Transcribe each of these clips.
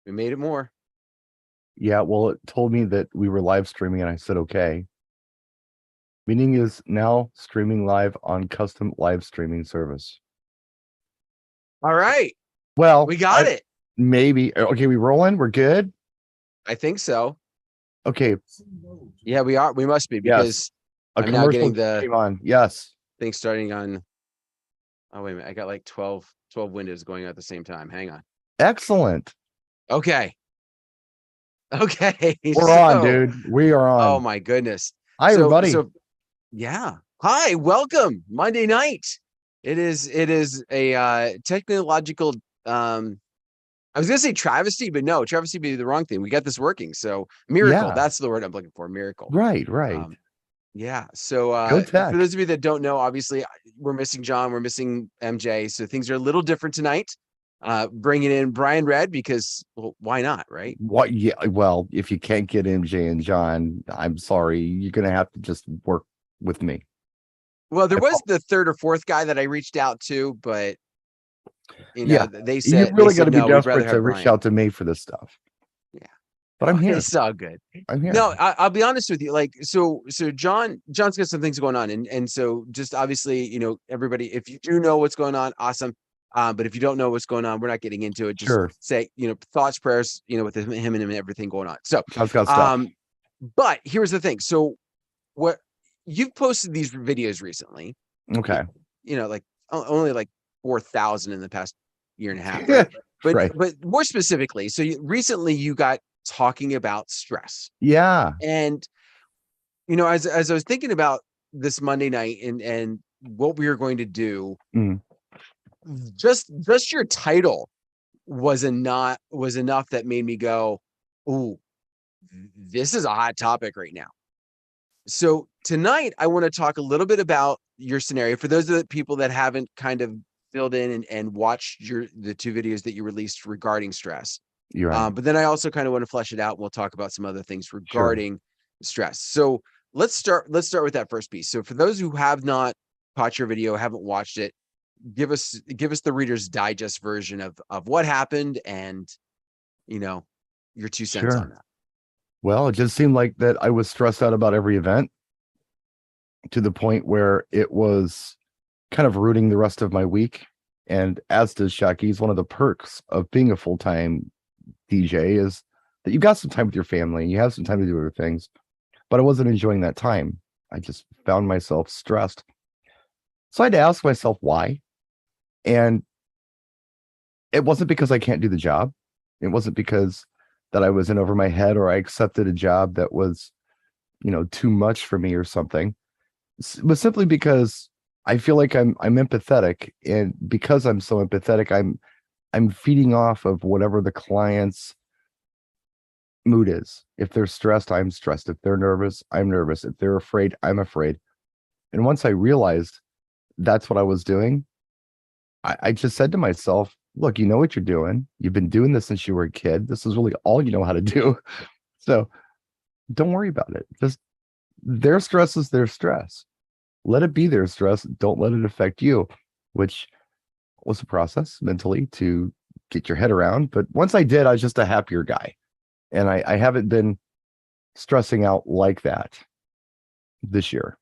We made it more. Yeah, well, it told me that we were live streaming, and I said okay. Meeting is now streaming live on custom live streaming service. All right. Well, We got it. Maybe. Okay, we rolling? We're good? I think so. Okay. Yeah, we are. We must be because I'm now getting the on. Yes. thing starting on. Oh, wait a minute. I got like 12 windows going at the same time. Hang on. Excellent. Okay. Okay. We're on, dude. We are on. Oh my goodness. Hi, everybody. Yeah. Hi, welcome. Monday night. It is a technological I was gonna say travesty, but no, travesty would be the wrong thing. We got this working. So miracle, that's the word I'm looking for. Miracle. Right. Yeah. So for those of you that don't know, obviously we're missing John, we're missing MJ. So things are a little different tonight. Bringing in Brian Red because, well, why not, right? What? Yeah. Well, if you can't get MJ and John, I'm sorry. You're gonna have to just work with me. Well, there was the third or fourth guy that I reached out to, but they said you really got to be no, desperate to reach out to me for this stuff. Yeah, but I'm here. It's all good. I'm here. No, I'll be honest with you. Like, so John's got some things going on, and so just obviously, everybody, if you do know what's going on, awesome. But if you don't know what's going on, we're not getting into it. Just say, thoughts, prayers, with him and everything going on. So, but here's the thing. So, what you've posted these videos recently? Okay. Like only like 4,000 in the past year and a half. Right? But more specifically, so recently you got talking about stress. Yeah. And as I was thinking about this Monday night and what we were going to do, just your title was enough that made me go, ooh, this is a hot topic right now. So tonight I want to talk a little bit about your scenario for those of the people that haven't kind of filled in and watched the two videos that you released regarding stress. You're right. But then I also kind of want to flesh it out. And we'll talk about some other things regarding stress. So let's start with that first piece. So for those who have not caught your video, haven't watched it, give us the Reader's Digest version of what happened and your 2 cents on that. Well, it just seemed like that I was stressed out about every event to the point where it was kind of ruining the rest of my week. And as does Shocky's, one of the perks of being a full-time DJ is that you got some time with your family, you have some time to do other things, but I wasn't enjoying that time. I just found myself stressed. So I had to ask myself why. And it wasn't because I can't do the job. It wasn't because that I was in over my head or I accepted a job that was, too much for me or something. It was simply because I feel like I'm empathetic, and because I'm so empathetic, I'm feeding off of whatever the client's mood is. If they're stressed, I'm stressed. If they're nervous, I'm nervous. If they're afraid, I'm afraid. And once I realized that's what I was doing, I just said to myself, look, you know what you're doing. You've been doing this since you were a kid. This is really all you know how to do. So don't worry about it. Just their stress is their stress. Let it be their stress. Don't let it affect you, which was a process mentally to get your head around. But once I did, I was just a happier guy. And I haven't been stressing out like that this year.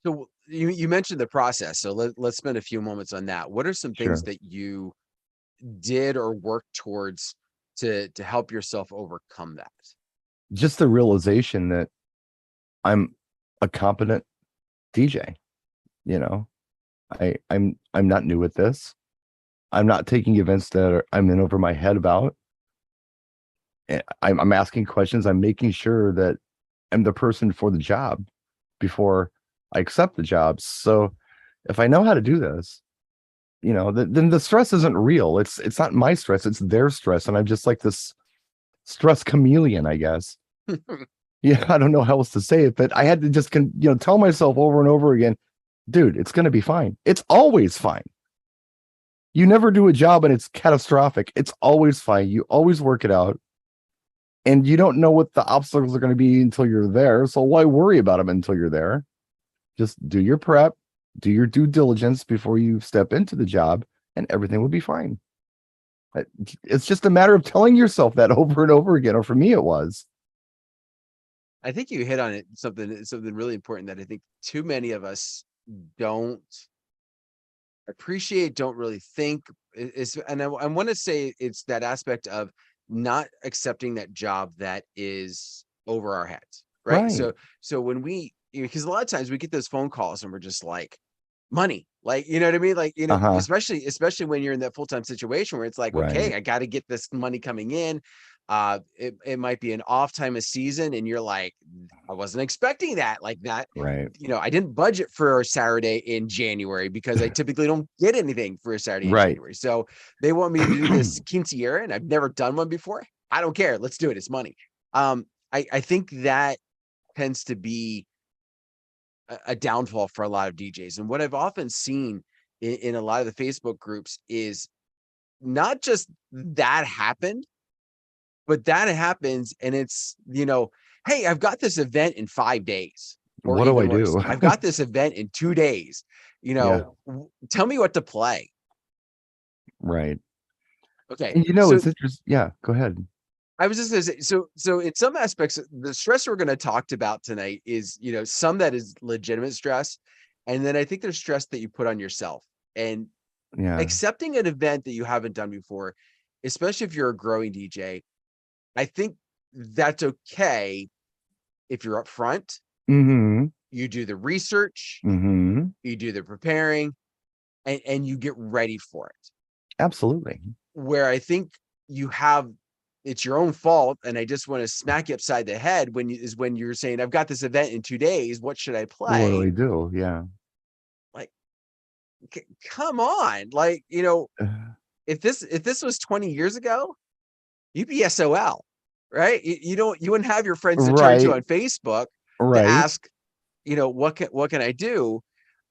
So you mentioned the process. So let's spend a few moments on that. What are some things that you did or worked towards to help yourself overcome that? Just the realization that I'm a competent DJ. I'm not new at this. I'm not taking events that I'm in over my head about. I'm asking questions. I'm making sure that I'm the person for the job before I accept the job. So if I know how to do this, then the stress isn't real. It's not my stress. It's their stress. And I'm just like this stress chameleon, I guess. Yeah, I don't know how else to say it, but I had to just, tell myself over and over again, dude, it's going to be fine. It's always fine. You never do a job and it's catastrophic. It's always fine. You always work it out. And you don't know what the obstacles are going to be until you're there. So why worry about them until you're there? Just do your prep, do your due diligence before you step into the job, and everything will be fine. It's just a matter of telling yourself that over and over again, or for me, it was. I think you hit on it, something really important that I think too many of us don't appreciate, don't really think is, and I want to say it's that aspect of not accepting that job that is over our heads, right? Right. So when we, because a lot of times we get those phone calls and we're just like, money, like, you know what I mean? Like, Uh-huh. especially when you're in that full-time situation where it's like, Right. okay, I got to get this money coming in. It might be an off time of season and you're like, I wasn't expecting that, like that. Right. I didn't budget for a Saturday in January because I typically don't get anything for a Saturday in Right. January. So they want me to do this quinceañera and I've never done one before. I don't care. Let's do it. It's money. I think that tends to be a downfall for a lot of DJs. And what I've often seen in a lot of the Facebook groups is not just that happened, but that happens and it's, hey, I've got this event in 5 days, or What do I even worse, do? I've got this event in 2 days. Yeah. Tell me what to play. Right. Okay. And So it's interesting. Yeah, go ahead. I was just gonna say, so in some aspects, the stress we're gonna talk about tonight is, some that is legitimate stress. And then I think there's stress that you put on yourself. And Yeah. accepting an event that you haven't done before, especially if you're a growing DJ, I think that's okay if you're upfront, Mm-hmm. you do the research, Mm-hmm. you do the preparing, and you get ready for it. Absolutely. Where I think it's your own fault, and I just want to smack you upside the head when you're saying, I've got this event in 2 days, what should I What do play? I do? Yeah. Like, come on, like, Uh, if this was 20 years ago, you'd be SOL, right? You wouldn't have your friends to turn to Right. on Facebook to Right. ask, what can I do?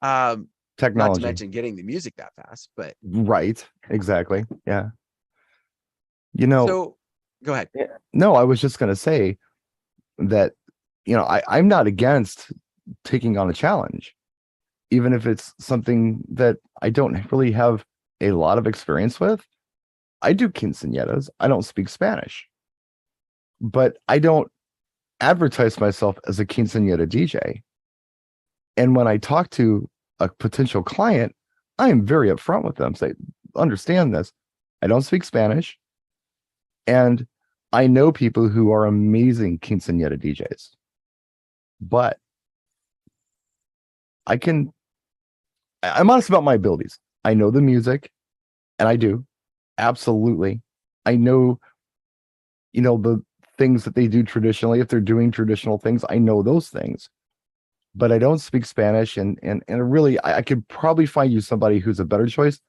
Not to Technology. mention getting the music that fast, but Right. Exactly. Yeah. You know, so go ahead. yeah, no, I was just gonna say that, I'm not against taking on a challenge, even if it's something that I don't really have a lot of experience with. I do quinceañeras. I don't speak Spanish, but I don't advertise myself as a quinceañera DJ. And when I talk to a potential client, I am very upfront with them. Say, understand this. I don't speak Spanish. And I know people who are amazing quinceañera DJs, but I'm honest about my abilities. I know the music, and I do. Absolutely. I know, the things that they do traditionally. If they're doing traditional things, I know those things. But I don't speak Spanish, and really, I could probably find you somebody who's a better choice.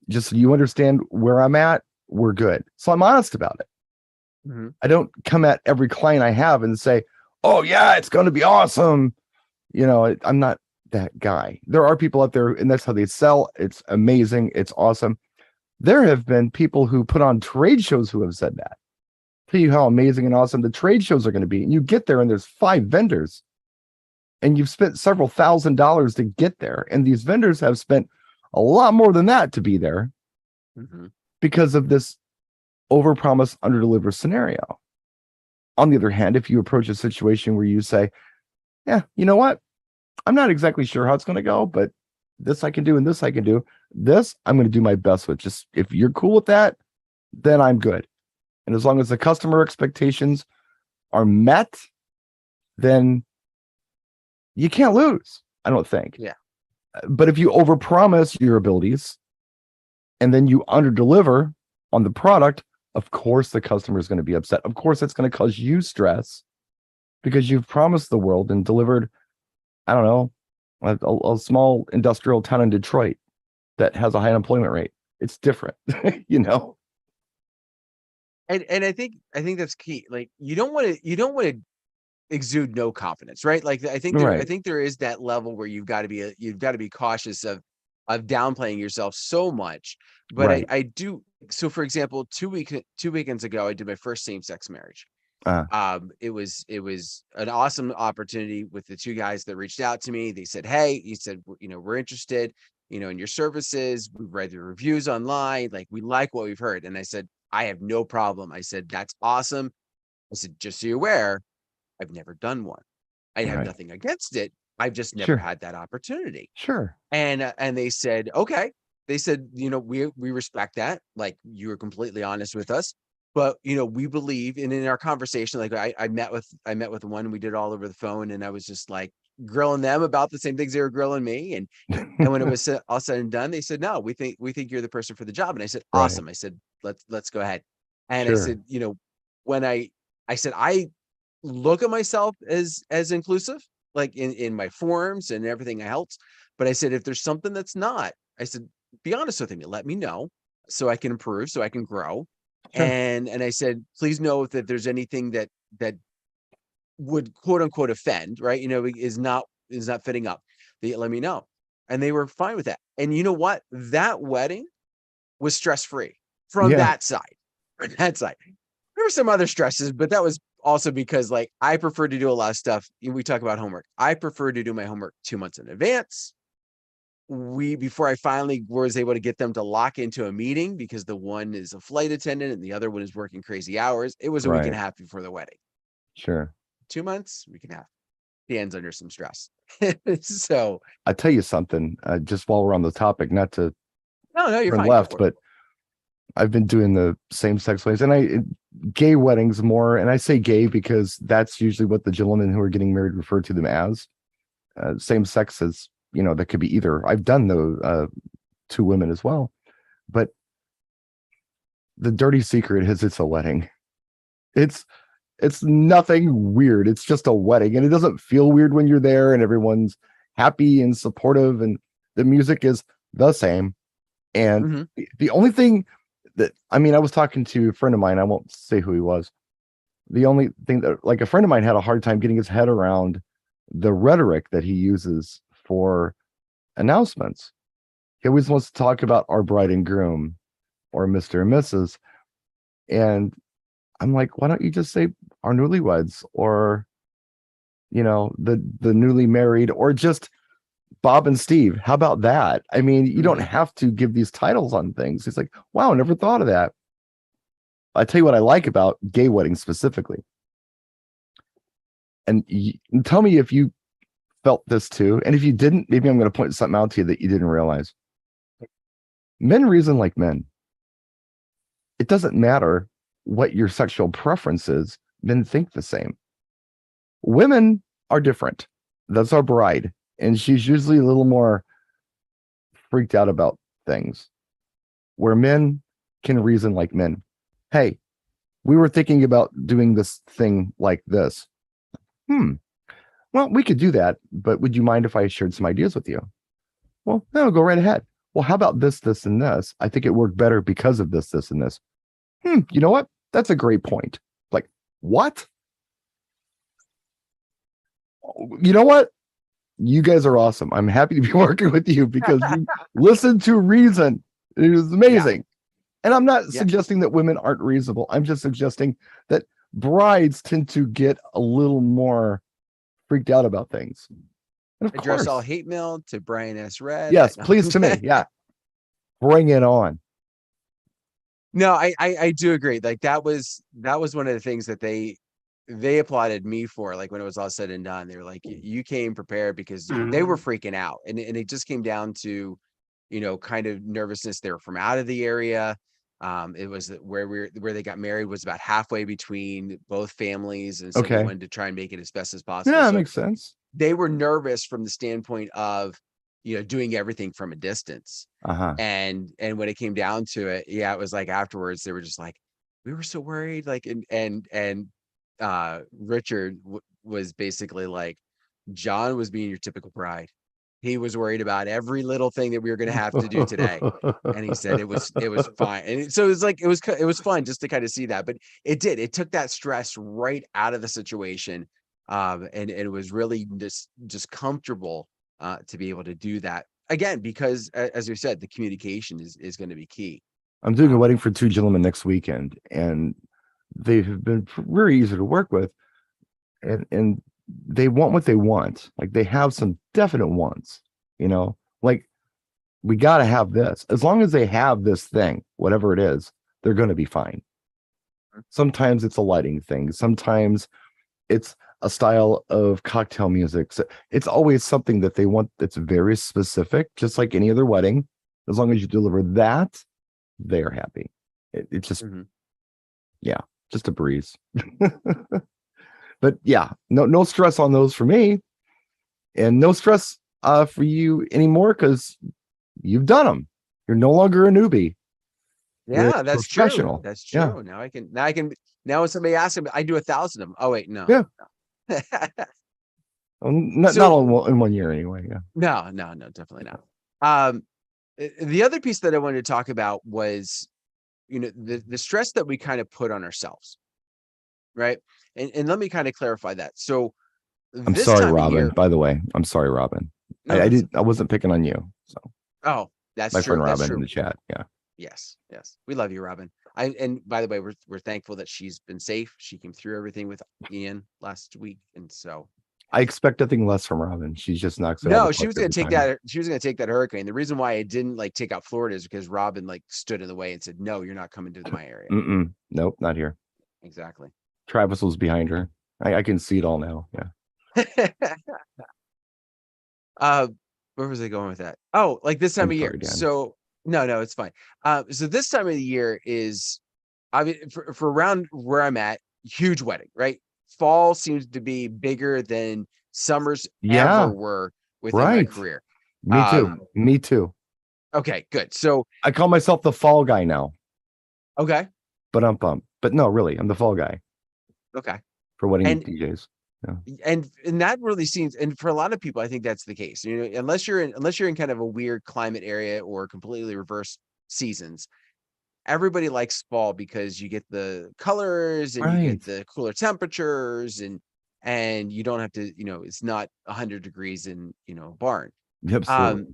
Just so you understand where I'm at, we're good. So I'm honest about it. Mm-hmm. I don't come at every client I have and say, "Oh yeah, it's going to be awesome." I'm not that guy. There are people out there, and that's how they sell. It's amazing. It's awesome. There have been people who put on trade shows who have said that. Tell you how amazing and awesome the trade shows are going to be. And you get there and there's 5 vendors and you've spent several $1,000s to get there. And these vendors have spent a lot more than that to be there Mm-hmm. because of this overpromise, underdeliver scenario. On the other hand, if you approach a situation where you say, yeah, you know what? I'm not exactly sure how it's going to go, but this I can do and this I can do. This I'm going to do my best with. Just if you're cool with that, then I'm good. And as long as the customer expectations are met, then you can't lose, I don't think. Yeah. But if you overpromise your abilities and then you underdeliver on the product, of course the customer is going to be upset. Of course it's going to cause you stress because you've promised the world and delivered, I don't know, a small industrial town in Detroit that has a high unemployment rate. It's different, And I think that's key. Like, you don't want to exude no confidence, right? Like, I Right. think there is that level where you've got to be cautious of downplaying yourself so much. But Right. I do. So for example, 2 weekends ago, I did my first same-sex marriage. Uh, It was an awesome opportunity with the 2 guys that reached out to me. They said, hey, he said, we're interested. in your services. We've read the reviews online. Like, we like what we've heard. And I said, I have no problem. I said, that's awesome. I said, just so you're aware, I've never done one. I have Right. nothing against it. I've just never Sure. had that opportunity. Sure. And they said, okay. They said, we respect that. Like, you were completely honest with us, but we believe, and in our conversation, like I met with one, and we did it all over the phone, and I was just like grilling them about the same things they were grilling me. And when it was all said and done, they said, no, we think you're the person for the job. And I said, Right. awesome. I said, let's go ahead. And I Sure. said, when I said, I look at myself as inclusive, like in my forums and everything else. But I said, if there's something that's not, I said, be honest with me, let me know so I can improve, so I can grow. Sure. And I said, please know that there's anything that would quote unquote offend, right? Is not fitting up. They let me know. And they were fine with that. And you know what? That wedding was stress-free from Yeah. that side. From that side. There were some other stresses, but that was also because, like, I prefer to do a lot of stuff. We talk about homework. I prefer to do my homework 2 months in advance. Before I finally was able to get them to lock into a meeting, because the one is a flight attendant and the other one is working crazy hours. It was a week and a half before the wedding. Sure. 2 months, week and a half. Dan's under some stress. So I tell you something, just while we're on the topic, not to no, you're turn fine. left, but I've been doing the same-sex weddings, and gay weddings more. And I say gay because that's usually what the gentlemen who are getting married refer to them as. Same sex as, that could be either. I've done those 2 women as well, but the dirty secret is it's a wedding. It's nothing weird. It's just a wedding, and it doesn't feel weird when you're there and everyone's happy and supportive, and the music is the same. And the only thing that, I was talking to a friend of mine, I won't say who he was. The only thing that, like, a friend of mine had a hard time getting his head around the rhetoric that he uses for announcements. He always wants to talk about our bride and groom or Mr. and Mrs. And I'm like, why don't you just say our newlyweds, or, the newly married, or just Bob and Steve? How about that? You don't have to give these titles on things. It's like, wow, I never thought of that. I tell you what I like about gay weddings specifically. And tell me if you felt this too. And if you didn't, maybe I'm going to point something out to you that you didn't realize. Men reason like men. It doesn't matter what your sexual preference is. Men think the same. Women are different. That's our bride. And she's usually a little more freaked out about things, where men can reason like men. Hey, we were thinking about doing this thing like this. Well, we could do that, but would you mind if I shared some ideas with you? Well, no, go right ahead. Well, how about this, this, and this? I think it worked better because of this, this, and this. You know what? That's a great point. Like, what? You know what? You guys are awesome. I'm happy to be working with you because you listen to reason. It is amazing. Yeah. And I'm not suggesting that women aren't reasonable. I'm just suggesting that brides tend to get a little more freaked out about things. And of Address course, all hate mail to Brian S. Red. Yes, please, to me. Yeah. Bring it on. No, I do agree. Like, that was one of the things that they applauded me for. Like, when it was all said and done, they were like, you came prepared, because they were freaking out. And it just came down to, kind of nervousness. They were from out of the area. It was where they got married was about halfway between both families. And so they wanted to try and make it as best as possible. Yeah, that makes sense. They were nervous from the standpoint of, doing everything from a distance. And when it came down to it, it was like afterwards, they were just like, we were so worried. Like, and Richard was basically like, John was being your typical bride. He was worried about every little thing that we were going to have to do today. And he said it was fine. And so it was fun just to kind of see that, but it took that stress right out of the situation. And it was really just comfortable to be able to do that again, because as we said, the communication is going to be key. I'm doing a wedding for 2 gentlemen next weekend, and they've been very easy to work with, and they want what they want. Like, they have some definite wants, like we got to have this. As long as they have this thing, whatever it is, they're going to be fine. Sometimes it's a lighting thing. Sometimes it's a style of cocktail music. So it's always something that they want that's very specific, just like any other wedding. As long as you deliver that, they're happy. It's just, yeah, just a breeze. But yeah, no stress on those for me, and no stress for you anymore because you've done them. You're no longer a newbie. Yeah, that's professional. True. That's true. Yeah. Now when somebody asks him, I do 1,000 of them. Oh wait, no. Yeah. No. Not all in 1 year anyway. Yeah. No, definitely not. The other piece that I wanted to talk about was, the stress that we kind of put on ourselves, right? And let me kind of clarify that. So I'm sorry, Robin. By the way, I'm sorry, Robin. No, I wasn't picking on you. So. Oh, that's my true. friend Robin in the chat. Yeah. Yes. We love you, Robin. And by the way, we're thankful that she's been safe. She came through everything with Ian last week, and so I expect nothing less from Robin. She's just knocks it no, out of she was the going park to take every time. that. She was going to take that hurricane. The reason why I didn't take out Florida is because Robin stood in the way and said, "No, you're not coming to my area." Nope, not here. Exactly. Travis was behind her. I can see it all now. Yeah. Where was I going with that? Oh, this time of year. Dan. So no, it's fine. So this time of the year is, I mean, for around where I'm at, huge wedding, right? Fall seems to be bigger than summers ever were within my career. Me too. Okay, good. So I call myself the fall guy now. Okay. But no, really, I'm the fall guy. Okay. For wedding DJs. Yeah. And that really seems, and for a lot of people, I think that's the case. Unless you're in kind of a weird climate area or completely reverse seasons, everybody likes fall because you get the colors and you get the cooler temperatures and you don't have to, it's not 100 degrees in, a barn. Absolutely.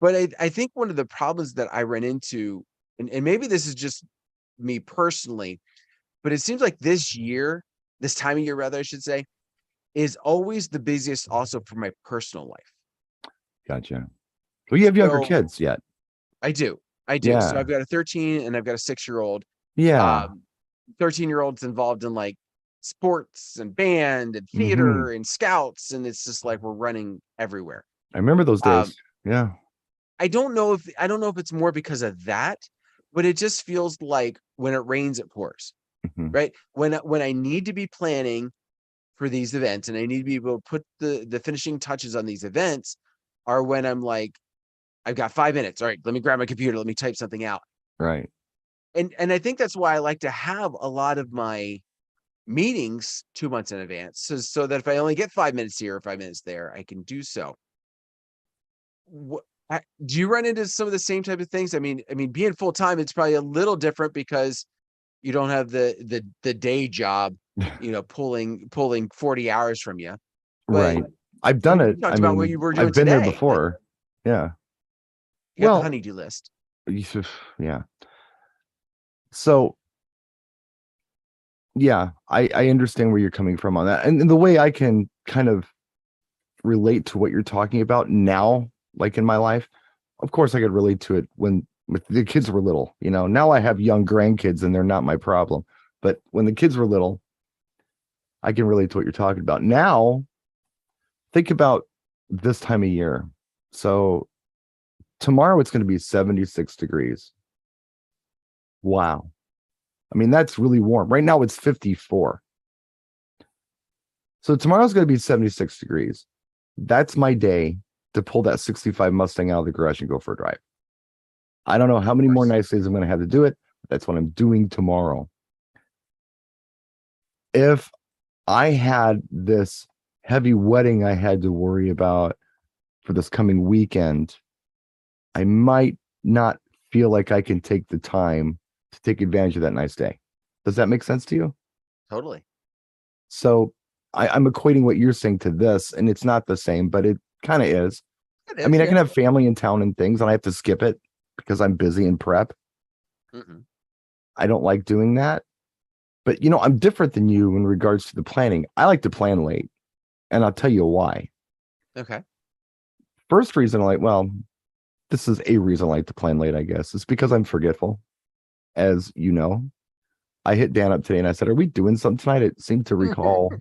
But I think one of the problems that I run into, and maybe this is just me personally, but it seems like this time of year, rather, I should say, is always the busiest also for my personal life. Gotcha. Well, you have younger kids yet. I do. Yeah. So I've got a 13 and I've got a 6-year-old. Yeah. 13-year-old's involved in sports and band and theater and scouts. And it's just we're running everywhere. I remember those days. Yeah. I don't know if it's more because of that, but it just feels like when it rains, it pours. Right. When I need to be planning for these events and I need to be able to put the finishing touches on these events are when I'm I've got 5 minutes. All right, let me grab my computer. Let me type something out. Right. And I think that's why I like to have a lot of my meetings 2 months in advance. So that if I only get 5 minutes here or 5 minutes there, I can do so. Do you run into some of the same type of things? I mean, being full time, it's probably a little different because you don't have the day job, pulling 40 hours from you. But right. I've done it. Talked about what you were doing. I've been there before. Yeah. You got the honeydew list. Yeah. So yeah, I understand where you're coming from on that. And the way I can kind of relate to what you're talking about now, in my life, of course I could relate to it when the kids were little. Now I have young grandkids and they're not my problem. But when the kids were little, I can relate to what you're talking about. Now, think about this time of year. So tomorrow it's going to be 76 degrees. Wow. I mean, that's really warm. Right now it's 54. So tomorrow's going to be 76 degrees. That's my day to pull that 65 Mustang out of the garage and go for a drive. I don't know how many more nice days I'm going to have to do it. But that's what I'm doing tomorrow. If I had this heavy wedding I had to worry about for this coming weekend, I might not feel like I can take the time to take advantage of that nice day. Does that make sense to you? Totally. So I'm equating what you're saying to this, and it's not the same, but it kind of is. I mean, I can have family in town and things, and I have to skip it because I'm busy in prep. I don't like doing that. But, I'm different than you in regards to the planning. I like to plan late, and I'll tell you why. Okay. First reason, this is a reason I like to plan late, I guess. It's because I'm forgetful. As you know, I hit Dan up today and I said, are we doing something tonight? It seemed to recall.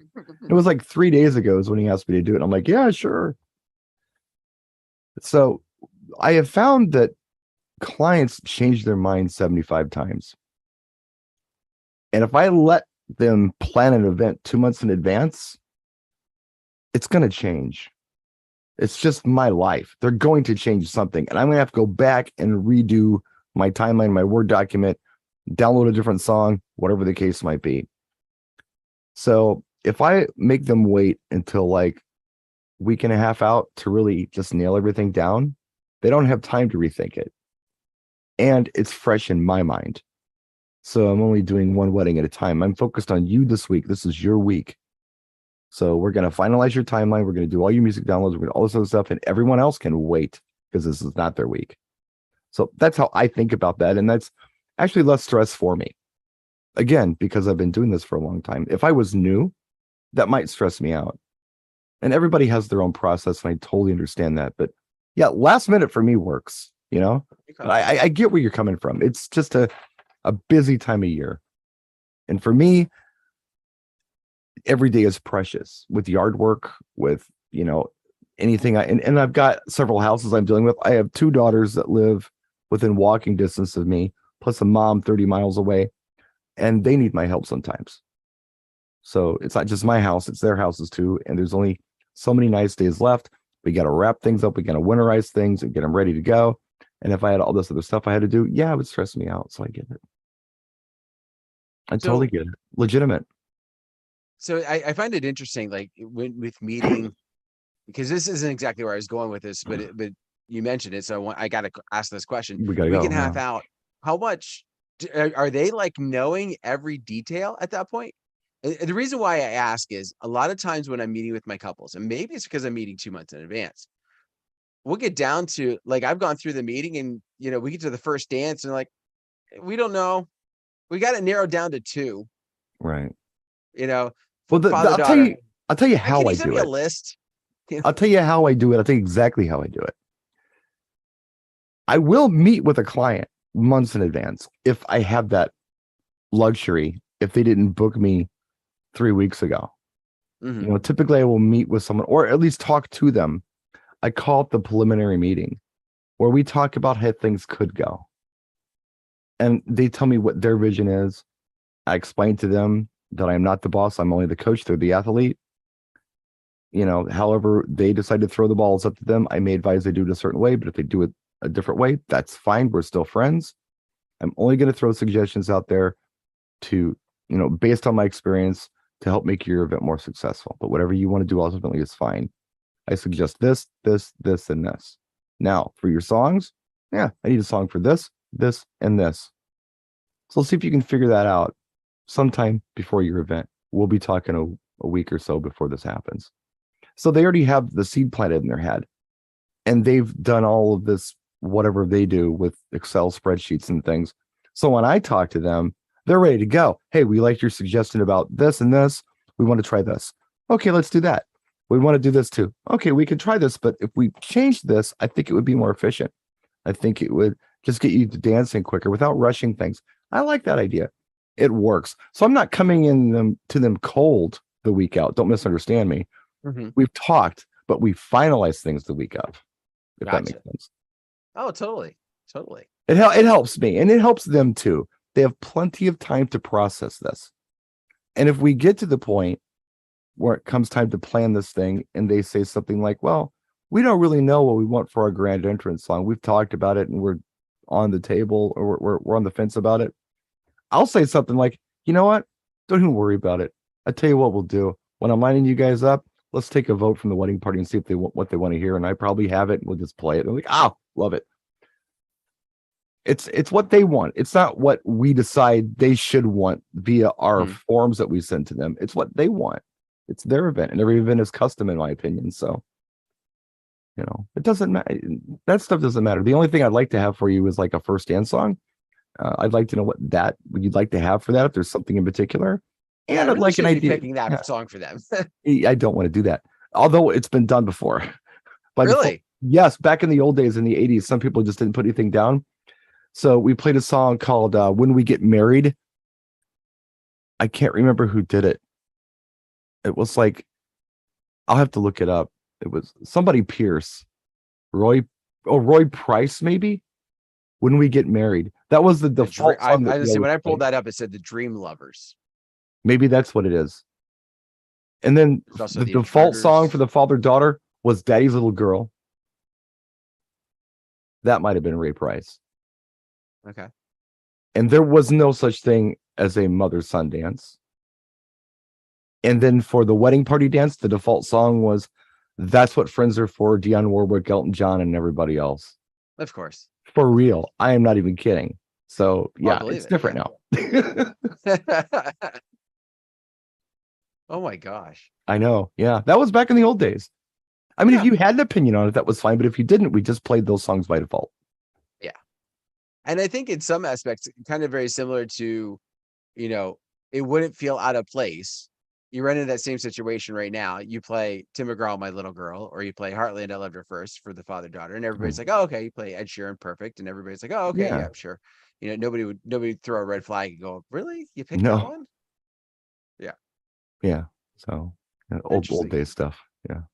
It was like 3 days ago is when he asked me to do it. I'm like, yeah, sure. So I have found that clients change their mind 75 times. And if I let them plan an event 2 months in advance, it's going to change. It's just my life. They're going to change something. And I'm going to have to go back and redo my timeline, my Word document, download a different song, whatever the case might be. So if I make them wait until like week and a half out to really just nail everything down, they don't have time to rethink it. And it's fresh in my mind. So I'm only doing one wedding at a time. I'm focused on you this week. This is your week. So we're going to finalize your timeline. We're going to do all your music downloads. We're going to all this other stuff. And everyone else can wait because this is not their week. So that's how I think about that. And that's actually less stress for me. Again, because I've been doing this for a long time. If I was new, that might stress me out. And everybody has their own process. And I totally understand that. But yeah, last minute for me works, you know, I get where you're coming from. It's just a busy time of year. And for me, every day is precious with yard work, with, you know, anything. And I've got several houses I'm dealing with. I have 2 daughters that live within walking distance of me, plus a mom 30 miles away, and they need my help sometimes. So it's not just my house, it's their houses too. And there's only so many nice days left. We got to wrap things up. We got to winterize things and get them ready to go. And if I had all this other stuff I had to do, yeah, it would stress me out. So I get it. I totally get it. Legitimate. So I find it interesting, like with meeting, because this isn't exactly where I was going with this, but you mentioned it, so I got to ask this question. We got to go. Week and a half out. How much are they like knowing every detail at that point? The reason why I ask is a lot of times when I'm meeting with my couples, and maybe it's because I'm meeting 2 months in advance, we'll get down to like, I've gone through the meeting and, you know, we get to the first dance and like, we don't know. We got it narrowed down to 2. Right. You know, well, I'll tell you how I do it. A list. You know? I'll tell you how I do it. I'll tell you exactly how I do it. I will meet with a client months in advance if I have that luxury, if they didn't book me 3 weeks ago. Mm-hmm. You know, typically I will meet with someone or at least talk to them. I call it the preliminary meeting where we talk about how things could go. And they tell me what their vision is. I explain to them that I'm not the boss. I'm only the coach. They're the athlete. You know, however they decide to throw the balls up to them, I may advise they do it a certain way, but if they do it a different way, that's fine. We're still friends. I'm only going to throw suggestions out there to, you know, based on my experience to help make your event more successful. But whatever you want to do ultimately is fine. I suggest this, this, this, and this. Now, for your songs, yeah, I need a song for this, this, and this. So let's see if you can figure that out sometime before your event. We'll be talking a week or so before this happens. So they already have the seed planted in their head. And they've done all of this, whatever they do with Excel spreadsheets and things. So when I talk to them, they're ready to go. Hey, we like your suggestion about this and this. We want to try this. Okay, let's do that. We want to do this too. Okay, we can try this, but if we change this, I think it would be more efficient. I think it would just get you to dancing quicker without rushing things. I like that idea. It works. So I'm not coming in to them cold the week out. Don't misunderstand me. Mm-hmm. We've talked, but we finalize things the week of, if that makes sense. Oh, totally. Totally. It helps me and it helps them too. They have plenty of time to process this. And if we get to the point where it comes time to plan this thing and they say something like, well, we don't really know what we want for our grand entrance song. We've talked about it and we're on the table or we're on the fence about it. I'll say something like, you know what? Don't even worry about it. I tell you what we'll do. When I'm lining you guys up, let's take a vote from the wedding party and see if they want what they want to hear. And I probably have it. And we'll just play it. They're like, oh, love it. It's what they want. It's not what we decide they should want via our forms that we send to them. It's what they want. It's their event, and every event is custom, in my opinion. So, you know, it doesn't matter. That stuff doesn't matter. The only thing I'd like to have for you is like a first dance song. I'd like to know what you'd like to have for that. If there's something in particular, and I'd like an idea. Picking that song for them. I don't want to do that, although it's been done before. Really? Yes, back in the old days in the 80s, some people just didn't put anything down. So we played a song called When We Get Married. I can't remember who did it. It was like, I'll have to look it up. It was somebody Pierce, Roy Price, maybe. When We Get Married. That was the default song. I say when I pulled that up, it said the Dream Lovers. Maybe that's what it is. And then the default song for the father-daughter was Daddy's Little Girl. That might have been Ray Price. Okay. And there was no such thing as a mother-son dance. And then for the wedding party dance, the default song was That's What Friends Are For, Dionne Warwick, Elton John, and everybody else. Of course. For real. I am not even kidding. So yeah, it's different now. Oh my gosh. I know. Yeah. That was back in the old days. I mean, if you had an opinion on it, that was fine. But if you didn't, we just played those songs by default. Yeah. And I think in some aspects, kind of very similar to, it wouldn't feel out of place. You run into that same situation right now. You play Tim McGraw, My Little Girl, or you play Heartland, I Loved Her First for the father-daughter. And everybody's like, oh, okay. You play Ed Sheeran, Perfect. And everybody's like, oh, okay. Yeah, sure. Nobody would throw a red flag and go, really? You picked that one? Yeah. Yeah. So old day stuff. Yeah. All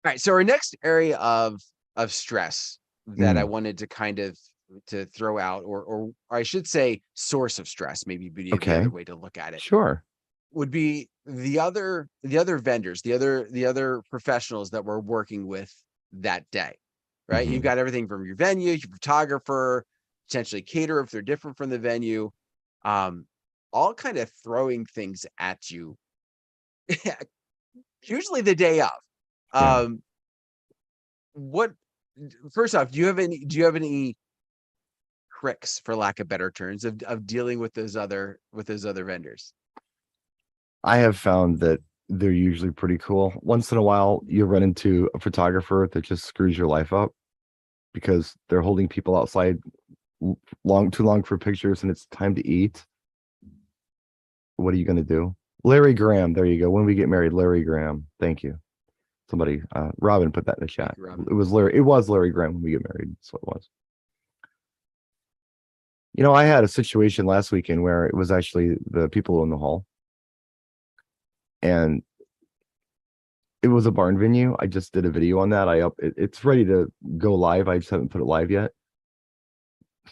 right. So our next area of stress that I wanted to kind of to throw out, or I should say source of stress, maybe be the other way to look at it. Sure. Would be the other vendors, the other professionals that we're working with that day, right? You've got everything from your venue, your photographer, potentially caterer if they're different from the venue, all kind of throwing things at you, usually the day of. What? First off, do you have any tricks, for lack of better terms, of dealing with those other vendors? I have found that they're usually pretty cool. Once in a while, you run into a photographer that just screws your life up because they're holding people outside too long for pictures and it's time to eat. What are you going to do? Larry Graham. There you go. When We Get Married, Larry Graham. Thank you. Somebody, Robin put that in the chat. It was Larry Graham, When We Get Married. That's what it was. I had a situation last weekend where it was actually the people in the hall. And it was a barn venue. I just did a video on that. It's ready to go live. I just haven't put it live yet.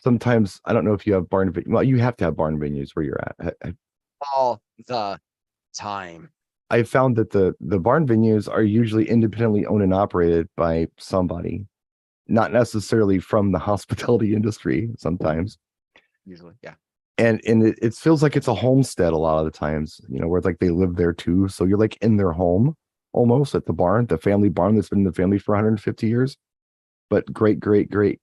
Sometimes I don't know if you have barn. Well, you have to have barn venues where you're at. All the time. I found that the barn venues are usually independently owned and operated by somebody, not necessarily from the hospitality industry. Sometimes, usually, yeah. And it feels like it's a homestead a lot of the times, where it's like they live there too. So you're like in their home almost at the barn, the family barn that's been in the family for 150 years. But great granddaughter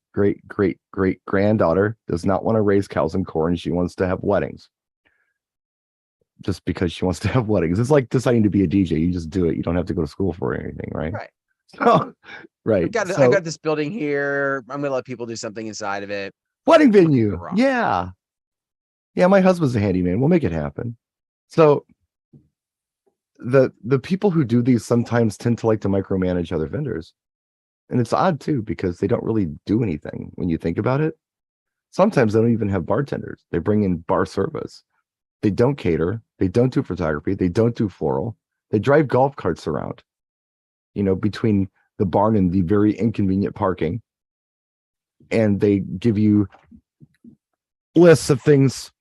does not want to raise cows and corn. She wants to have weddings. Just because she wants to have weddings. It's like deciding to be a DJ. You just do it. You don't have to go to school for anything, right? Right. So, right. I've got this building here. I'm going to let people do something inside of it. Wedding venue. Yeah. Yeah, my husband's a handyman. We'll make it happen. So the people who do these sometimes tend to like to micromanage other vendors. And it's odd too, because they don't really do anything when you think about it. Sometimes they don't even have bartenders. They bring in bar service. They don't cater. They don't do photography. They don't do floral. They drive golf carts around, between the barn and the very inconvenient parking. And they give you lists of things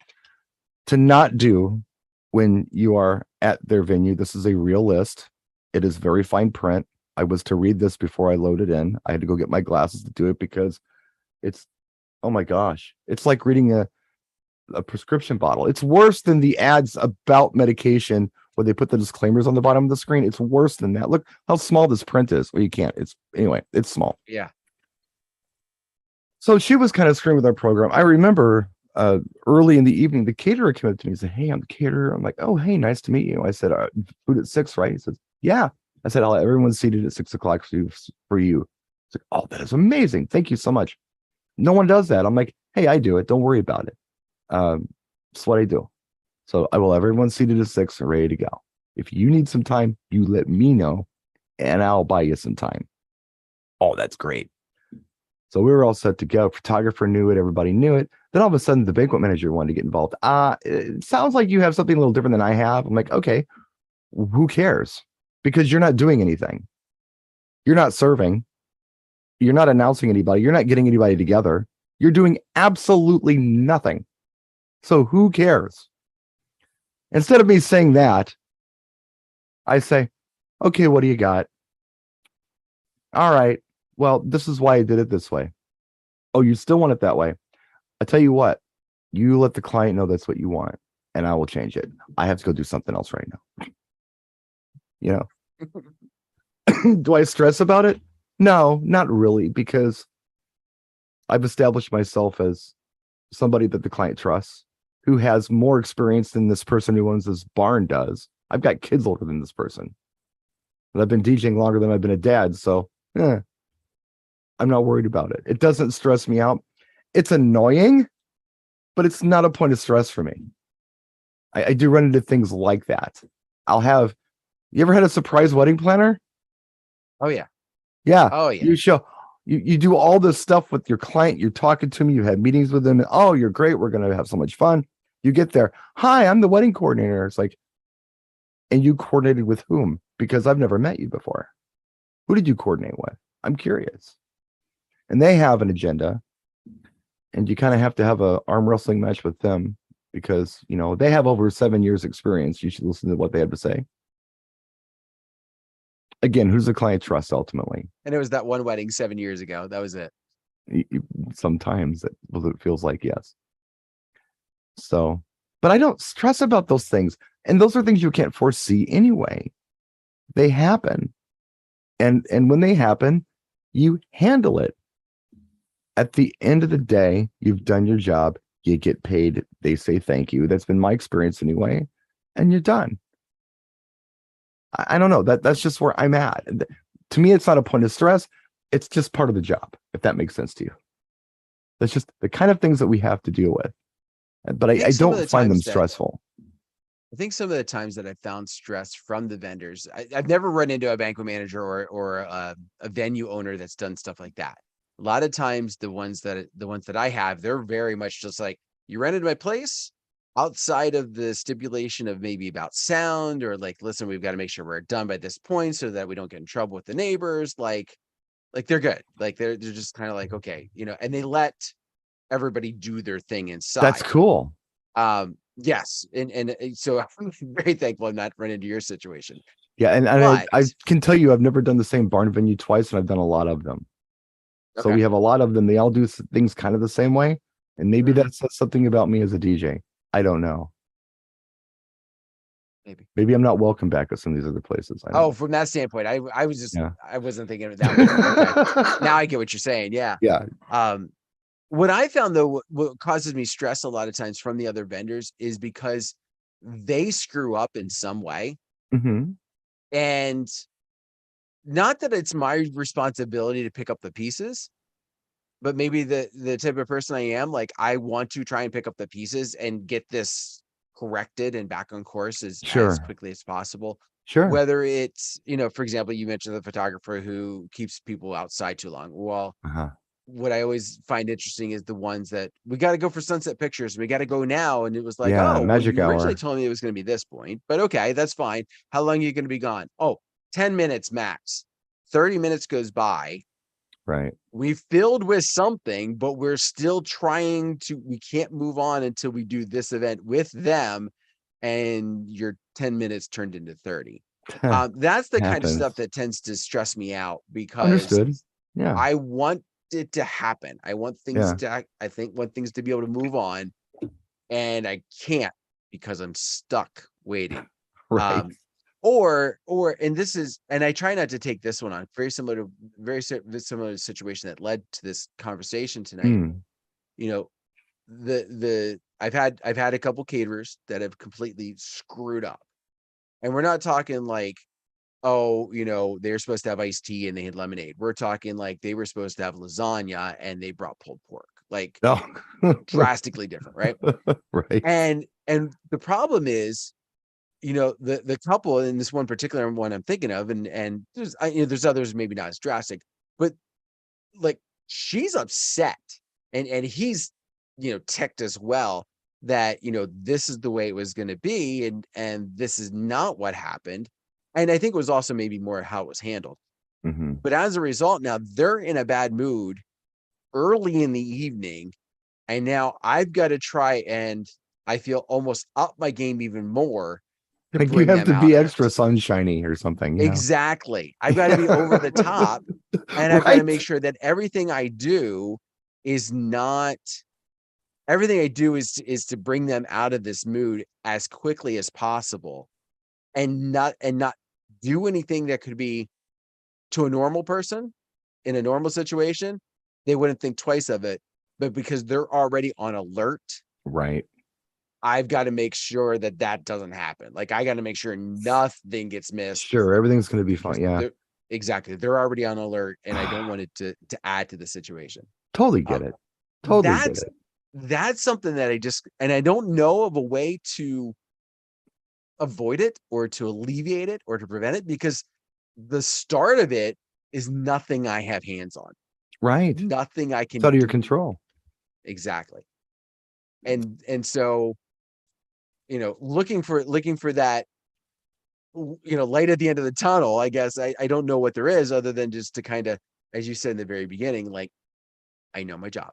to not do when you are at their venue. This is a real list. It is very fine print. I was to read this before I loaded in. I had to go get my glasses to do it because it's, oh my gosh, it's like reading a prescription bottle. It's worse than the ads about medication where they put the disclaimers on the bottom of the screen. It's worse than that. Look how small this print is. Well, you can't. It's small. Yeah. So she was kind of screwing with our program. I remember early in the evening, the caterer came up to me and said, "Hey, I'm the caterer." I'm like, "Oh, hey, nice to meet you." I said, "Food at 6, right?" He says, "Yeah." I said, "I'll have everyone seated at 6 o'clock for you." He's like, "Oh, that is amazing. Thank you so much." No one does that. I'm like, "Hey, I do it. Don't worry about it. It's what I do." So I will have everyone seated at 6 and ready to go. If you need some time, you let me know and I'll buy you some time. Oh, that's great. So we were all set to go. Photographer knew it. Everybody knew it. Then all of a sudden, the banquet manager wanted to get involved. It sounds like you have something a little different than I have. I'm like, okay, who cares? Because you're not doing anything. You're not serving. You're not announcing anybody. You're not getting anybody together. You're doing absolutely nothing. So who cares? Instead of me saying that, I say, okay, what do you got? All right. Well, this is why I did it this way. Oh, you still want it that way? I tell you what, you let the client know that's what you want, and I will change it. I have to go do something else right now. You know, do I stress about it? No, not really, because I've established myself as somebody that the client trusts, who has more experience than this person who owns this barn does. I've got kids older than this person, and I've been DJing longer than I've been a dad. So, I'm not worried about it. It doesn't stress me out. It's annoying, but it's not a point of stress for me. I do run into things like that. You ever had a surprise wedding planner? Oh yeah. Yeah. Oh yeah. You do all this stuff with your client. You're talking to me. You have meetings with them. And, oh, you're great. We're going to have so much fun. You get there. Hi, I'm the wedding coordinator. It's like, and you coordinated with whom? Because I've never met you before. Who did you coordinate with? I'm curious. And they have an agenda, and you kind of have to have a arm wrestling match with them because, you know, they have over 7 years experience. You should listen to what they have to say. Again, who's the client trust ultimately? And it was that one wedding 7 years ago. That was it. Sometimes it feels like, yes. So, but I don't stress about those things. And those are things you can't foresee anyway. They happen. And when they happen, you handle it. At the end of the day, you've done your job. You get paid. They say thank you. That's been my experience anyway. And you're done. I don't know. That's just where I'm at. To me, it's not a point of stress. It's just part of the job, if that makes sense to you. That's just the kind of things that we have to deal with. But I don't find them stressful. I think some of the times that I found stress from the vendors, I've never run into a banquet manager or a venue owner that's done stuff like that. A lot of times the ones that I have, they're very much just like, you rented my place outside of the stipulation of maybe about sound or like, listen, we've got to make sure we're done by this point so that we don't get in trouble with the neighbors. Like they're good. Like they're just kind of like, okay, you know, and they let everybody do their thing inside. That's cool. Yes. And so I'm very thankful I'm not running into your situation. Yeah. And I can tell you, I've never done the same barn venue twice, and I've done a lot of them. Okay. So we have a lot of them. They all do things kind of the same way. And maybe that says something about me as a DJ. I don't know. Maybe I'm not welcome back at some of these other places. From that standpoint, I was just, I wasn't thinking of it that way. Okay. Now I get what you're saying. Yeah. Yeah. What I found though, what causes me stress a lot of times from the other vendors is because they screw up in some way. Mm-hmm. And not that it's my responsibility to pick up the pieces, but maybe the type of person I am, like I want to try and pick up the pieces and get this corrected and back on course as quickly as possible. Sure. Whether it's, you know, for example, you mentioned the photographer who keeps people outside too long. Well, what I always find interesting is the ones that we got to go for sunset pictures. We got to go now. And it was like, magic you hour. originally told me it was going to be this point, but okay, that's fine. How long are you going to be gone? 10 minutes max. 30 minutes goes by. Right. We filled with something, but we're still we can't move on until we do this event with them. And your 10 minutes turned into 30. That's the kind of stuff that tends to stress me out because understood. Yeah. I want it to happen. I want things want things to be able to move on, and I can't because I'm stuck waiting. Right. And this is, and I try not to take this one on, very similar to situation that led to this conversation tonight. You know, I've had a couple caterers that have completely screwed up, and we're not talking like, you know, they're supposed to have iced tea and they had lemonade. We're talking like they were supposed to have lasagna and they brought pulled pork, like drastically different, right? Right. And the problem is, you know, the couple in this one particular one I'm thinking of, and there's there's others maybe not as drastic, but like she's upset and he's, ticked as well that, this is the way it was going to be. And this is not what happened. And I think it was also maybe more how it was handled. Mm-hmm. But as a result, now they're in a bad mood early in the evening. And now I've got to try and I feel almost up my game even more to Like you bring have them to out be of extra it. sunshiny or something, Exactly. I've got to be over the top, and I've got to Right. make sure that everything I do is not everything I do is to bring them out of this mood as quickly as possible and not do anything that could be to a normal person in a normal situation, they wouldn't think twice of it. But because they're already on alert, Right. I've got to make sure that that doesn't happen. Like I got to make sure nothing gets missed. Sure. Everything's going to be Because fine. Yeah. exactly. They're already on alert and I don't want it to add to the situation. Totally get it. Totally get That's it. that's something that I don't know of a way to avoid it or to alleviate it or to prevent it because the start of it is nothing I have hands on. Right. Nothing I It's can out of your do. control. Exactly. And so, looking for that, light at the end of the tunnel, I guess I don't know what there is other than just to kind of, as you said in the very beginning, like, I know my job.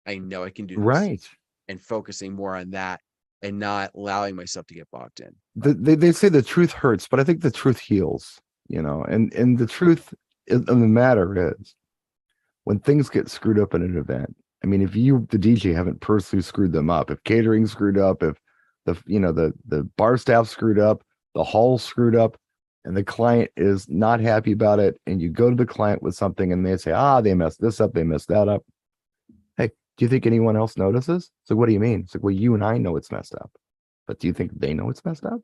I know I can do this. Right. And focusing more on that and not allowing myself to get bogged in. They say the truth hurts, but I think the truth heals, and the truth of the matter is when things get screwed up in an event. I mean, if you, the DJ, haven't personally screwed them up, if catering screwed up, if the bar staff screwed up, the hall screwed up, and the client is not happy about it, and you go to the client with something and they say, they messed this up, they messed that up. Hey, do you think anyone else notices? So what do you mean? It's like, well, you and I know it's messed up, but do you think they know it's messed up?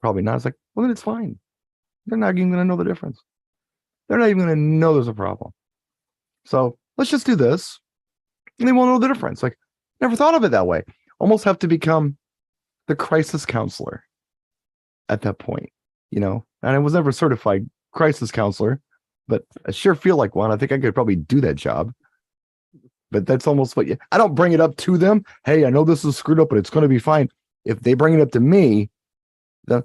Probably not. It's like, well, then it's fine. They're not even going to know the difference. They're not even going to know there's a problem. So let's just do this. And they won't know the difference. Like, never thought of it that way. Almost have to become the crisis counselor at that point, And I was never a certified crisis counselor, but I sure feel like one. I think I could probably do that job. But that's almost what I don't bring it up to them. Hey, I know this is screwed up, but it's going to be fine. If they bring it up to me, then,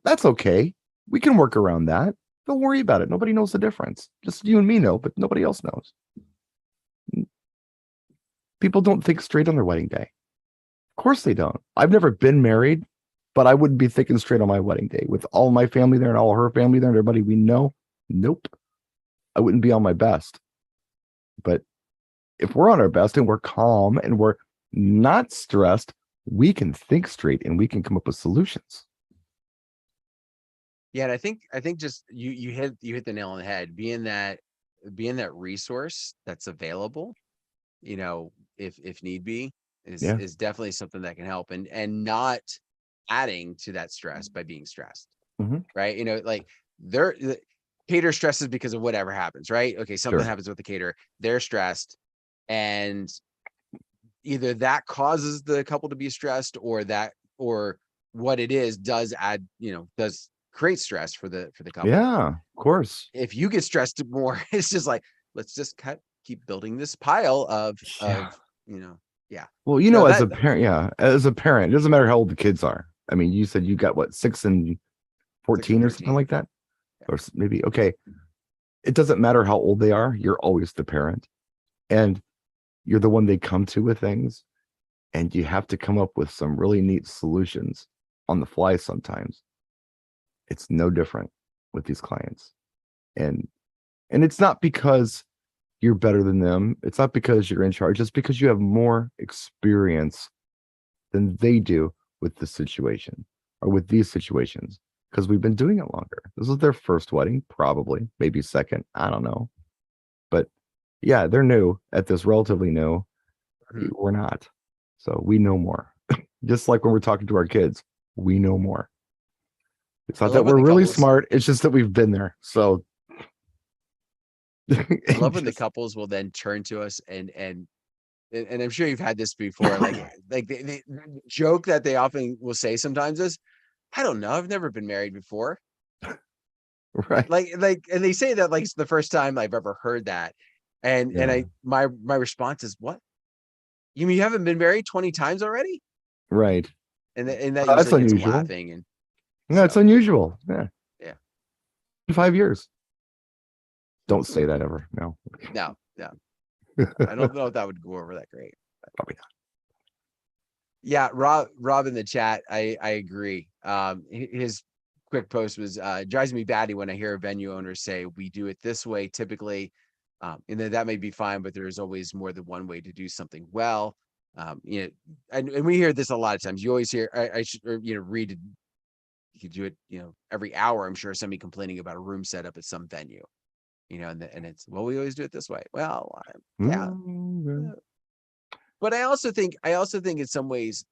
that's okay. We can work around that. Don't worry about it. Nobody knows the difference. Just you and me know, but nobody else knows. People don't think straight on their wedding day. Of course they don't. I've never been married, but I wouldn't be thinking straight on my wedding day with all my family there and all her family there and everybody we know. Nope. I wouldn't be on my best. But if we're on our best and we're calm and we're not stressed, we can think straight and we can come up with solutions. Yeah, and I think just you hit the nail on the head. Being that resource that's available, if need be, is definitely something that can help and not adding to that stress by being stressed. Mm-hmm. Right? Like the caterer stresses because of whatever happens, right? Okay, something happens with the caterer, they're stressed, and either that causes the couple to be stressed or what it is does add, does create stress for the couple. Yeah, of course. If you get stressed more, it's just like, let's just keep building this pile of Well, as a parent, it doesn't matter how old the kids are. I mean, you said you got what, 6 and 14 or something like that? Yeah. Or maybe, okay. It doesn't matter how old they are, you're always the parent. And you're the one they come to with things. And you have to come up with some really neat solutions on the fly sometimes. It's no different with these clients. And it's not because you're better than them. It's not because you're in charge. It's because you have more experience than they do with the situation or with these situations, because we've been doing it longer. This is their first wedding, probably, maybe second. I don't know. But yeah, they're new at this, relatively new. Mm-hmm. We're not. So we know more. Just like when we're talking to our kids, we know more. It's not that we're really smart. It's just that we've been there. So I love when the couples will then turn to us and I'm sure you've had this before. Like the joke that they often will say sometimes is, I don't know, I've never been married before. Right. And they say that like it's the first time I've ever heard that. And my response is, what? You mean you haven't been married 20 times already? Right. And that That's usually gets them unusual. laughing. And No, it's unusual. Yeah. Yeah. 5 years. Don't say that ever. No. No. I don't know if that would go over that great. Probably not. Yeah, Rob in the chat, I agree. His quick post was drives me batty when I hear a venue owner say we do it this way typically. And then that may be fine, but there's always more than one way to do something well. And we hear this a lot of times. You always hear I should read. You could do it, every hour. I'm sure somebody complaining about a room setup at some venue, and it's, well, we always do it this way. Well, yeah. But I also think in some ways,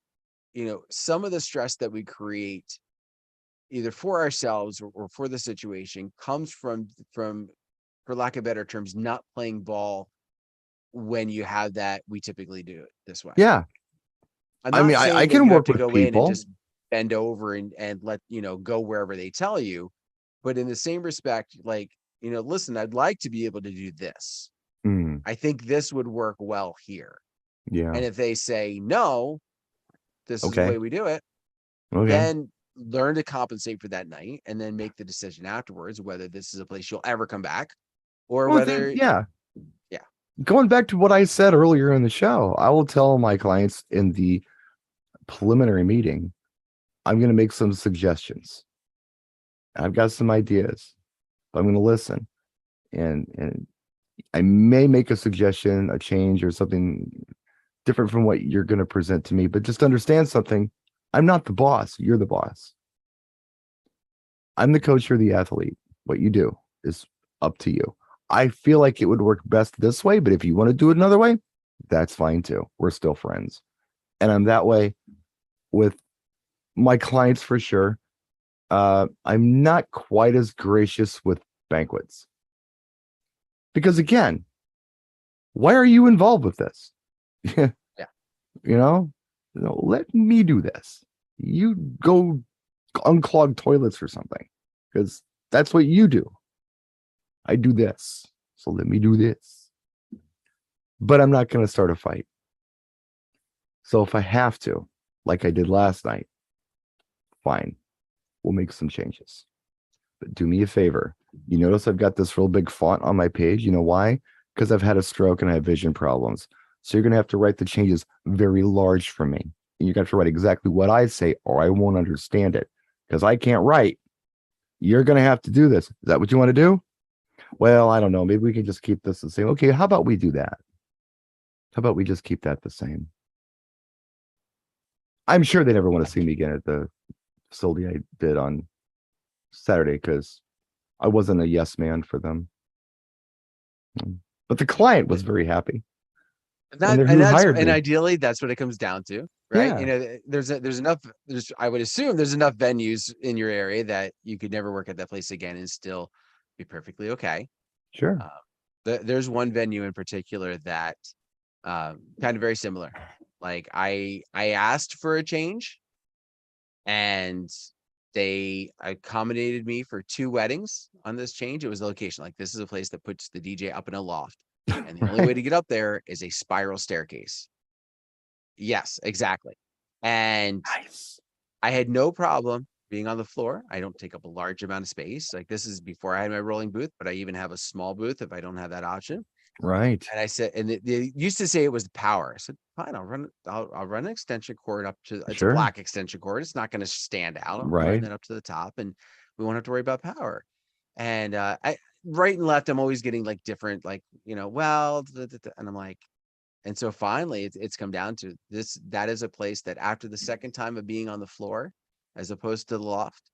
some of the stress that we create either for ourselves or for the situation comes from, for lack of better terms, not playing ball when you have that. We typically do it this way. Yeah. I'm not saying I that can you have work to with go in and people. just bend over and let, go wherever they tell you. But in the same respect, like, listen, I'd like to be able to do this. I think this would work well here. Yeah. And if they say, no, this is the Okay. way we do it, Okay. then learn to compensate for that night and then make the decision afterwards, whether this is a place you'll ever come back or whether. Yeah. Yeah. Going back to what I said earlier in the show, I will tell my clients in the preliminary meeting, I'm going to make some suggestions. I've got some ideas. I'm going to listen. And I may make a suggestion, a change, or something different from what you're going to present to me, but just understand something. I'm not the boss. You're the boss. I'm the coach. You're the athlete. What you do is up to you. I feel like it would work best this way, but if you want to do it another way, that's fine too. We're still friends. And I'm that way with my clients for sure. I'm not quite as gracious with banquets. Because again, why are you involved with this? Yeah. Let me do this. You go unclog toilets or something, because that's what you do. I do this, so let me do this. But I'm not going to start a fight. So if I have to, like I did last night, fine, we'll make some changes. But do me a favor. You notice I've got this real big font on my page. You know why? Because I've had a stroke and I have vision problems. So you're going to have to write the changes very large for me. And you're going to have to write exactly what I say, or I won't understand it. Because I can't write. You're going to have to do this. Is that what you want to do? Well, I don't know. Maybe we can just keep this the same. Okay, how about we do that? How about we just keep that the same? I'm sure they never want to see me again at the facility I did on Saturday because I wasn't a yes man for them. But the client was very happy. And ideally, that's what it comes down to, right? Yeah. There's enough. I would assume there's enough venues in your area that you could never work at that place again and still be perfectly okay. Sure. There's one venue in particular that kind of very similar. Like I asked for a change, and they accommodated me for 2 weddings on this change. It was a location. Like, this is a place that puts the DJ up in a loft. And the only way to get up there is a spiral staircase. Yes, exactly. And Nice. I had no problem being on the floor. I don't take up a large amount of space. Like, this is before I had my rolling booth, but I even have a small booth if I don't have that option. Right. And I said, and they used to say it was the power. I said, fine, I'll run an extension cord up to, it's a black extension cord. It's not going to stand out. I'll run that up to the top, and we won't have to worry about power. And I right and left, I'm always getting like different, like, and I'm like, and so finally it's come down to this. That is a place that after the second time of being on the floor, as opposed to the loft,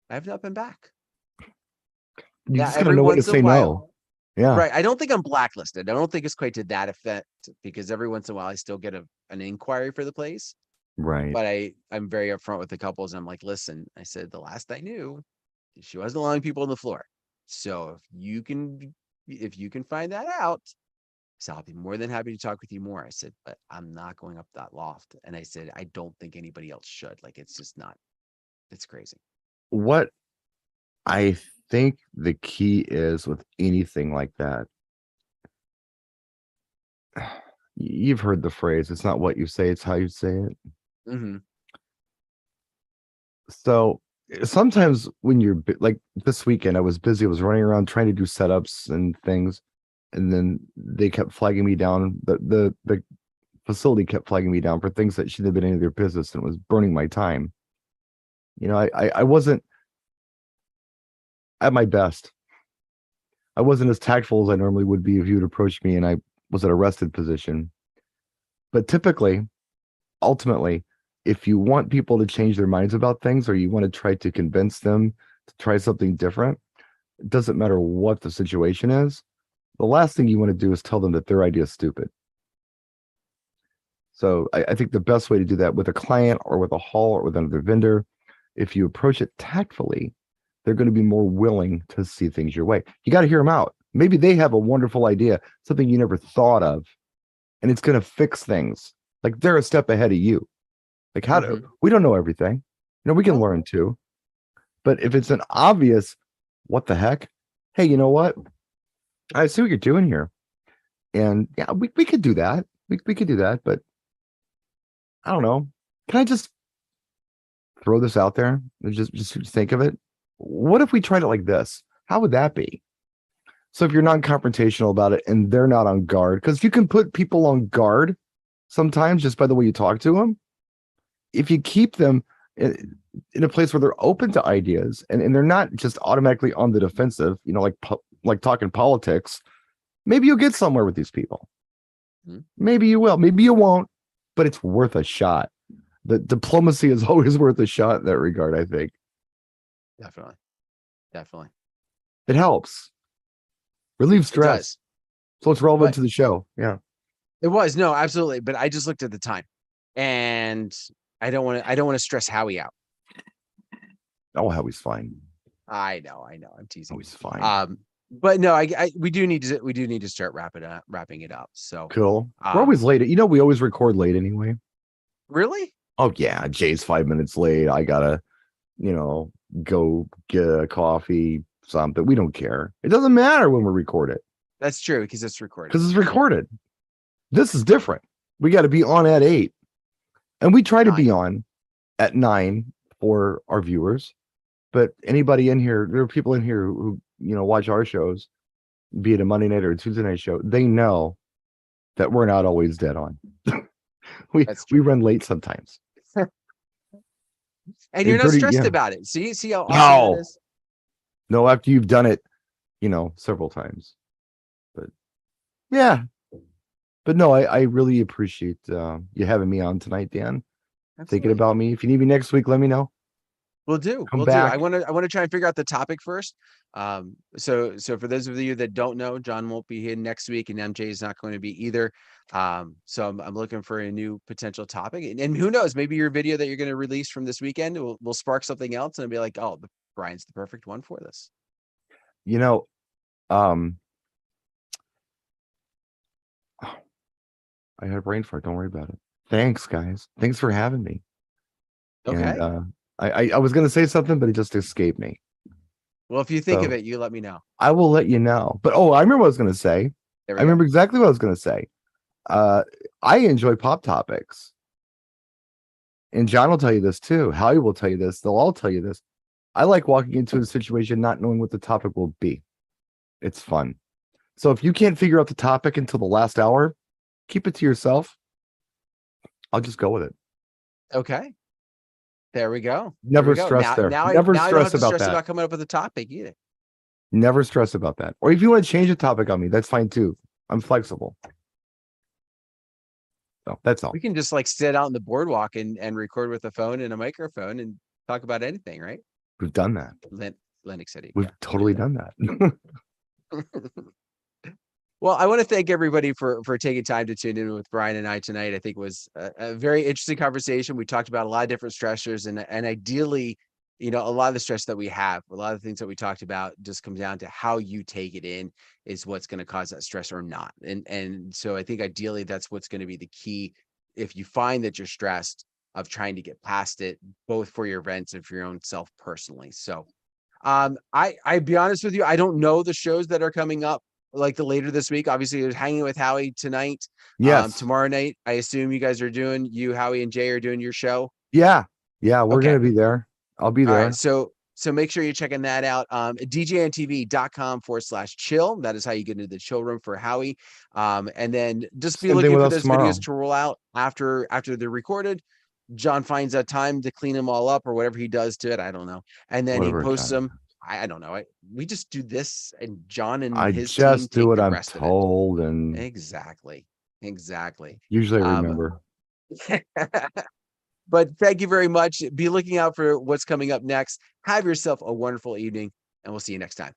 I've not been back. You just gotta know when to say no. Yeah. Right. I don't think I'm blacklisted. I don't think it's quite to that effect, because every once in a while I still get an inquiry for the place. Right. But I'm very upfront with the couples. And I'm like, listen, I said, the last I knew, she wasn't allowing people on the floor. So if you can find that out, so I'll be more than happy to talk with you more. I said, but I'm not going up that loft. And I said, I don't think anybody else should. Like, it's just not, it's crazy. What I think the key is with anything like that. You've heard the phrase, it's not what you say, it's how you say it. Mm-hmm. So sometimes when you're like this weekend, I was busy, I was running around trying to do setups and things. And then they kept flagging me down. The facility kept flagging me down for things that shouldn't have been any of their business, and it was burning my time. I wasn't at my best. I wasn't as tactful as I normally would be if you would approach me and I was at a rested position. But typically, ultimately, if you want people to change their minds about things, or you want to try to convince them to try something different, it doesn't matter what the situation is. The last thing you want to do is tell them that their idea is stupid. So I think the best way to do that with a client or with a hall or with another vendor, if you approach it tactfully, they're going to be more willing to see things your way. You got to hear them out. Maybe they have a wonderful idea, something you never thought of, and it's going to fix things. Like they're a step ahead of you. Like we don't know everything. We can learn too. But if it's an obvious, what the heck? Hey, you know what? I see what you're doing here. And yeah, we could do that. We could do that, but I don't know. Can I just throw this out there? Just think of it. What if we tried it like this? How would that be? So if you're non-confrontational about it and they're not on guard, because you can put people on guard sometimes just by the way you talk to them. If you keep them in a place where they're open to ideas and they're not just automatically on the defensive, like talking politics, maybe you'll get somewhere with these people. Maybe you will, maybe you won't, but it's worth a shot. The diplomacy is always worth a shot in that regard, I think. Definitely. It helps. Relieve stress. So it's relevant to the show. Yeah. It was. No, absolutely. But I just looked at the time and I don't want to stress Howie out. Oh, Howie's fine. I know. I'm teasing. Howie's fine. But no, we do need to start wrapping it up. So cool. We're always late. We always record late anyway. Really? Oh yeah. Jay's 5 minutes late. I gotta, go get a coffee, something. We don't care. It doesn't matter when we record it. That's true because it's recorded. This is different. We got to be on at 8, and we try to be on at 9 for our viewers. But anybody in here, there are people in here who watch our shows, be it a Monday night or a Tuesday night show. They know that we're not always dead on. we run late sometimes. And you're not stressed about it. See how awesome that is? No, after you've done it, several times. But yeah. But no, I really appreciate you having me on tonight, Dan. Absolutely. Thinking about me. If you need me next week, let me know. We'll do. I want to try and figure out the topic first. So for those of you that don't know, John won't be here next week, and MJ is not going to be either. So I'm looking for a new potential topic, and who knows, maybe your video that you're going to release from this weekend will spark something else, and I'll be like, oh, Brian's the perfect one for this. I had a brain fart. Don't worry about it. Thanks, guys. Thanks for having me. Okay. And, I was going to say something, but it just escaped me. Well, if you think of it, you let me know. I will let you know. But I remember what I was going to say. I remember exactly what I was going to say. I enjoy pop topics. And John will tell you this too. Howie will tell you this. They'll all tell you this. I like walking into a situation not knowing what the topic will be. It's fun. So if you can't figure out the topic until the last hour, keep it to yourself. I'll just go with it. Okay. There we go. Never stress there. Never stress about that. About coming up with a topic either. Never stress about that. Or if you want to change the topic on me, that's fine too. I'm flexible. So that's all. We can just sit out on the boardwalk and record with a phone and a microphone and talk about anything, right? We've done that. Atlantic City. We've totally done that. Well, I want to thank everybody for taking time to tune in with Brian and I tonight. I think it was a very interesting conversation. We talked about a lot of different stressors, and ideally, a lot of the stress that we have, a lot of the things that we talked about just comes down to how you take it in is what's going to cause that stress or not. And so I think ideally that's what's going to be the key. If you find that you're stressed, of trying to get past it, both for your events and for your own self personally. So I'd be honest with you, I don't know the shows that are coming up like the later this week. Obviously, there's Hanging with Howie tonight. Yes. Tomorrow night, I assume you guys are doing, you, Howie, and Jay are doing your show. Yeah. Yeah. We're Okay. going to be there. I'll be All there. right. So make sure you're checking that out. DJNTV.com/chill. That is how you get into the chill room for Howie. And then just be Same thing looking with for us those tomorrow. videos to roll out after they're recorded. John finds a time to clean them all up or whatever he does to it. I don't know. And then Whatever he posts time. them. I don't know. We just do this, and John and I his team just do take what the I'm rest of it. told, and Exactly. usually I remember. But thank you very much. Be looking out for what's coming up next. Have yourself a wonderful evening, and we'll see you next time.